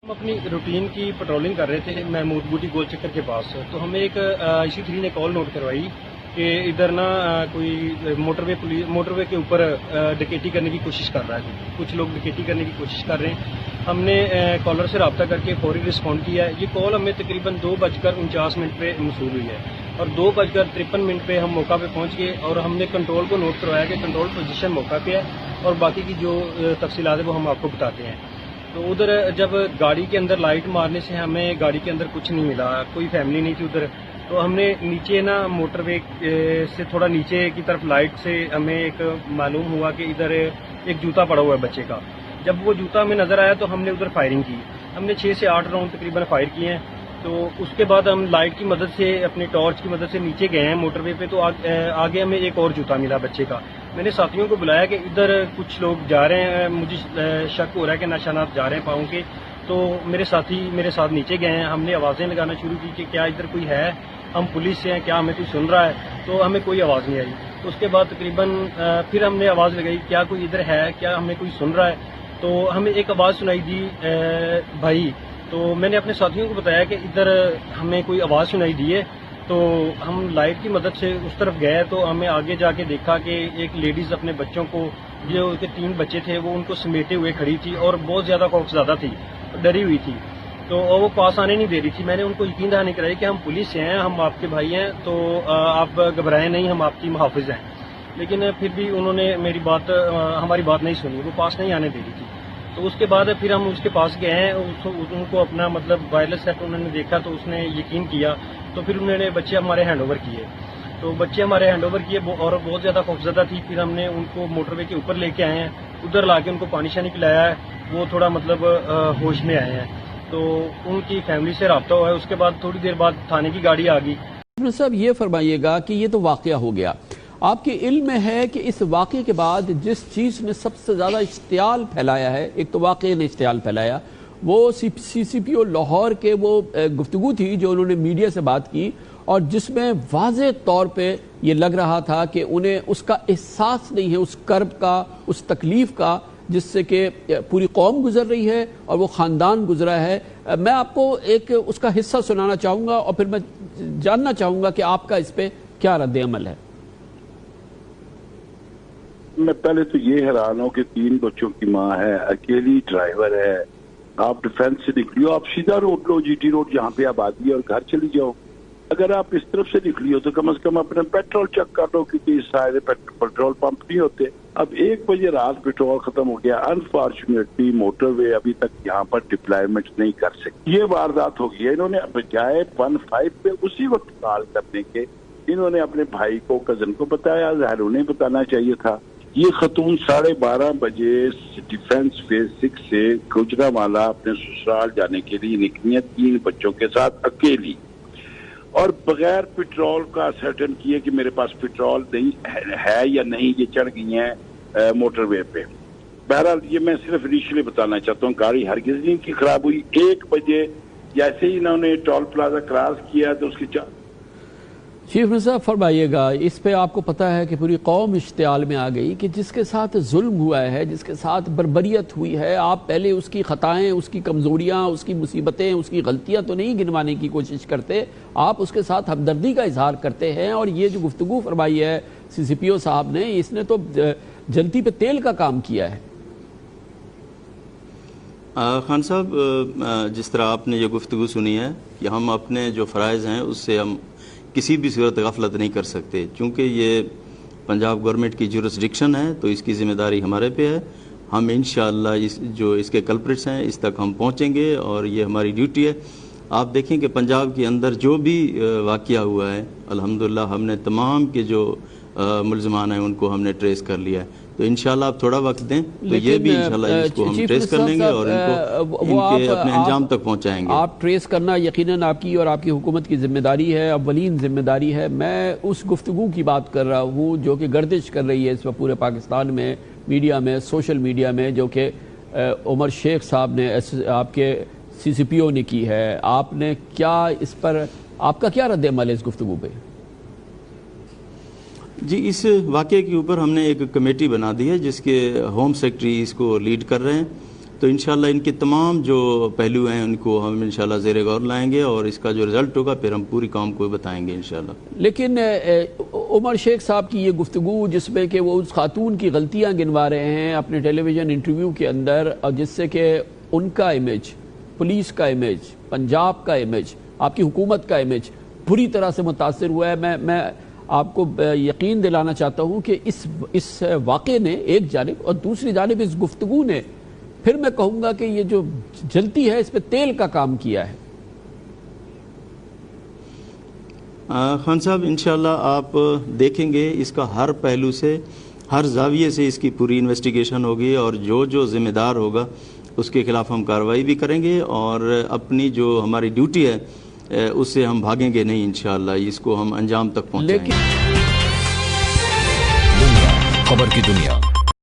ہم اپنی روٹین کی پیٹرولنگ کر رہے تھے محمود بوٹی گول چکر کے پاس، تو ہمیں ایک IC3 نے کال نوٹ کروائی کہ ادھر نا کوئی موٹر وے کے اوپر ڈکیٹی کرنے کی کوشش کر رہا ہے، کچھ لوگ ڈکیٹی کرنے کی کوشش کر رہے ہیں۔ ہم نے کالر سے رابطہ کر کے فوری رسپونڈ کیا ہے۔ یہ کال ہمیں تقریباً 2:49 پہ موصول ہوئی ہے اور 2:53 پہ ہم موقع پہ پہنچ گئے اور ہم نے کنٹرول کو نوٹ کروایا کہ کنٹرول پوزیشن موقع پہ ہے اور باقی کی جو تفصیلات ہیں وہ ہم آپ کو بتاتے ہیں۔ تو ادھر جب گاڑی کے اندر لائٹ مارنے سے ہمیں گاڑی کے اندر کچھ نہیں ملا، کوئی فیملی نہیں تھی ادھر، تو ہم نے نیچے نا موٹر وے سے تھوڑا نیچے کی طرف لائٹ سے ہمیں ایک معلوم ہوا کہ ادھر ایک جوتا پڑا ہوا ہے بچے کا۔ جب وہ جوتا ہمیں نظر آیا تو ہم نے ادھر فائرنگ کی، ہم نے 6 سے 8 راؤنڈ تقریباً فائر کیے ہیں۔ تو اس کے بعد ہم لائٹ کی مدد سے اپنی ٹارچ کی مدد سے نیچے گئے ہیں موٹر وے پہ، تو آگے ہمیں ایک اور جوتا ملا بچے کا۔ میں نے ساتھیوں کو بلایا کہ ادھر کچھ لوگ جا رہے ہیں، مجھے شک ہو رہا ہے کہ نشانات جا رہے ہیں پاؤں کے، تو میرے ساتھی میرے ساتھ نیچے گئے ہیں۔ ہم نے آوازیں لگانا شروع کی کہ کیا ادھر کوئی ہے، ہم پولیس سے ہیں، کیا ہمیں کوئی سن رہا ہے، تو ہمیں کوئی آواز نہیں آئی۔ تو اس کے بعد تقریباً پھر ہم نے آواز لگائی کیا کوئی ادھر ہے، کیا ہمیں کوئی سن رہا ہے، تو ہمیں ایک آواز سنائی دی بھائی۔ تو میں نے اپنے ساتھیوں کو بتایا کہ ادھر ہمیں کوئی آواز سنائی دی ہے، تو ہم لائٹ کی مدد سے اس طرف گئے تو ہمیں آگے جا کے دیکھا کہ ایک لیڈیز اپنے بچوں کو، جو کے 3 بچے تھے، وہ ان کو سمیٹے ہوئے کھڑی تھی اور بہت زیادہ خوف زدہ تھی، ڈری ہوئی تھی، تو وہ پاس آنے نہیں دے رہی تھی۔ میں نے ان کو یقین دہانی کرائی کہ ہم پولیس سے ہیں، ہم آپ کے بھائی ہیں، تو آپ گھبرائیں نہیں، ہم آپ کی محافظ ہیں، لیکن پھر بھی انہوں نے ہماری بات نہیں سنی، وہ پاس نہیں آنے دے رہی تھی۔ تو اس کے بعد پھر ہم اس کے پاس گئے ہیں، ان کو اپنا وائرلیس سیٹ انہوں نے دیکھا تو اس نے یقین کیا، تو پھر انہوں نے بچے ہمارے ہینڈ اوور کیے، تو بچے ہمارے ہینڈ اوور کیے اور بہت زیادہ خوفزدہ تھی۔ پھر ہم نے ان کو موٹر وے کے اوپر لے کے آئے ہیں، ادھر لا کے ان کو پانی شانی پلایا ہے، وہ تھوڑا ہوش میں آئے ہیں، تو ان کی فیملی سے رابطہ ہوا ہے۔ اس کے بعد تھوڑی دیر بعد تھانے کی گاڑی آ گئی۔ صاحب یہ فرمائیے گا کہ یہ تو واقعہ ہو گیا، آپ کے علم میں ہے کہ اس واقعے کے بعد جس چیز نے سب سے زیادہ اشتعال پھیلایا ہے، ایک تو واقعے نے اشتعال پھیلایا، وہ CCPO لاہور کے وہ گفتگو تھی جو انہوں نے میڈیا سے بات کی، اور جس میں واضح طور پہ یہ لگ رہا تھا کہ انہیں اس کا احساس نہیں ہے، اس کرب کا، اس تکلیف کا جس سے کہ پوری قوم گزر رہی ہے اور وہ خاندان گزرا ہے۔ میں آپ کو ایک اس کا حصہ سنانا چاہوں گا اور پھر میں جاننا چاہوں گا کہ آپ کا اس پہ کیا رد عمل ہے۔ میں پہلے تو یہ حیران ہوں کہ 3 بچوں کی ماں ہے، اکیلی ڈرائیور ہے، آپ ڈیفینس سے نکلی ہو، آپ سیدھا روڈ لو، GT روڈ جہاں پہ آبادی ہے، اور گھر چلی جاؤ۔ اگر آپ اس طرف سے نکلی ہو تو کم از کم اپنا پیٹرول چیک کر لو، کیونکہ سارے پیٹرول پمپ نہیں ہوتے۔ اب 1 بجے رات پیٹرول ختم ہو گیا، انفارچونیٹلی موٹر وے ابھی تک یہاں پر ڈپلائمنٹ نہیں کر سکتے۔ یہ واردات ہو گئی ہے، انہوں نے بجائے 15 پہ اسی وقت کال کرنے کے انہوں نے اپنے بھائی کو، کزن کو بتایا، ظاہر انہیں بتانا چاہیے تھا۔ یہ خاتون 12:30 بجے ڈیفینس فیز 6 سے گوجرانوالہ اپنے سسرال جانے کے لیے نکلی ہیں 3 بچوں کے ساتھ اکیلی، اور بغیر پیٹرول کا سرٹن کیے کہ میرے پاس پیٹرول نہیں ہے یا نہیں، یہ چڑھ گئی ہیں موٹر وے پہ۔ بہرحال یہ میں صرف انیشلی بتانا چاہتا ہوں، گاڑی ہرگز نہیں کی خراب ہوئی۔ 1 بجے جیسے ہی انہوں نے ٹول پلازا کراس کیا تو اس کی چیف منسٹر صاحب فرمائیے گا، اس پہ آپ کو پتہ ہے کہ پوری قوم اشتعال میں آ گئی کہ جس کے ساتھ ظلم ہوا ہے، جس کے ساتھ بربریت ہوئی ہے، آپ پہلے اس کی خطائیں، اس کی کمزوریاں، اس کی مصیبتیں، اس کی غلطیاں تو نہیں گنوانے کی کوشش کرتے، آپ اس کے ساتھ ہمدردی کا اظہار کرتے ہیں۔ اور یہ جو گفتگو فرمائی ہے CCPO صاحب نے، اس نے تو جنتی پہ تیل کا کام کیا ہے۔ خان صاحب، جس طرح آپ نے یہ گفتگو سنی ہے کہ ہم اپنے جو فرائض ہیں اس سے ہم کسی بھی صورت غفلت نہیں کر سکتے، چونکہ یہ پنجاب گورنمنٹ کی جورسڈکشن ہے تو اس کی ذمہ داری ہمارے پہ ہے۔ ہم انشاءاللہ جو اس کے کلپریٹس ہیں اس تک ہم پہنچیں گے اور یہ ہماری ڈیوٹی ہے۔ آپ دیکھیں کہ پنجاب کے اندر جو بھی واقعہ ہوا ہے، الحمدللہ ہم نے تمام کے جو ملزمان ہیں ان کو ہم نے ٹریس کر لیا ہے، تو انشاءاللہ آپ تھوڑا وقت دیں تو یہ بھی انشاءاللہ اس کو ہم ٹریس کر لیں گے اور ان کے اپنے انجام تک پہنچائیں گے۔ آپ ٹریس کرنا یقیناً آپ کی اور آپ کی حکومت کی ذمہ داری ہے، اولین ذمہ داری ہے۔ میں اس گفتگو کی بات کر رہا ہوں جو کہ گردش کر رہی ہے اس وقت پورے پاکستان میں، میڈیا میں، سوشل میڈیا میں، جو کہ عمر شیخ صاحب نے آپ کے CCPO نے کی ہے۔ آپ نے کیا اس پر، آپ کا کیا رد عمل ہے اس گفتگو پہ؟ جی، اس واقعے کے اوپر ہم نے ایک کمیٹی بنا دی ہے جس کے ہوم سیکرٹری اس کو لیڈ کر رہے ہیں، تو انشاءاللہ ان کے تمام جو پہلو ہیں ان کو ہم انشاءاللہ زیر غور لائیں گے اور اس کا جو رزلٹ ہوگا پھر ہم پوری قوم کو بتائیں گے انشاءاللہ. لیکن عمر شیخ صاحب کی یہ گفتگو جس میں کہ وہ اس خاتون کی غلطیاں گنوا رہے ہیں اپنے ٹیلی ویژن انٹرویو کے اندر، اور جس سے کہ ان کا امیج، پولیس کا امیج، پنجاب کا امیج، آپ کی حکومت کا امیج بری طرح سے متاثر ہوا ہے. میں آپ کو یقین دلانا چاہتا ہوں کہ اس واقعے نے ایک جانب، اور دوسری جانب اس گفتگو نے پھر میں کہوں گا کہ یہ جو جلتی ہے اس پہ تیل کا کام کیا ہے. خان صاحب انشاءاللہ آپ دیکھیں گے اس کا ہر پہلو سے، ہر زاویے سے اس کی پوری انویسٹیگیشن ہوگی، اور جو ذمہ دار ہوگا اس کے خلاف ہم کارروائی بھی کریں گے، اور اپنی جو ہماری ڈیوٹی ہے اس سے ہم بھاگیں گے نہیں انشاءاللہ، اس کو ہم انجام تک پہنچائیں گے. خبر کی دنیا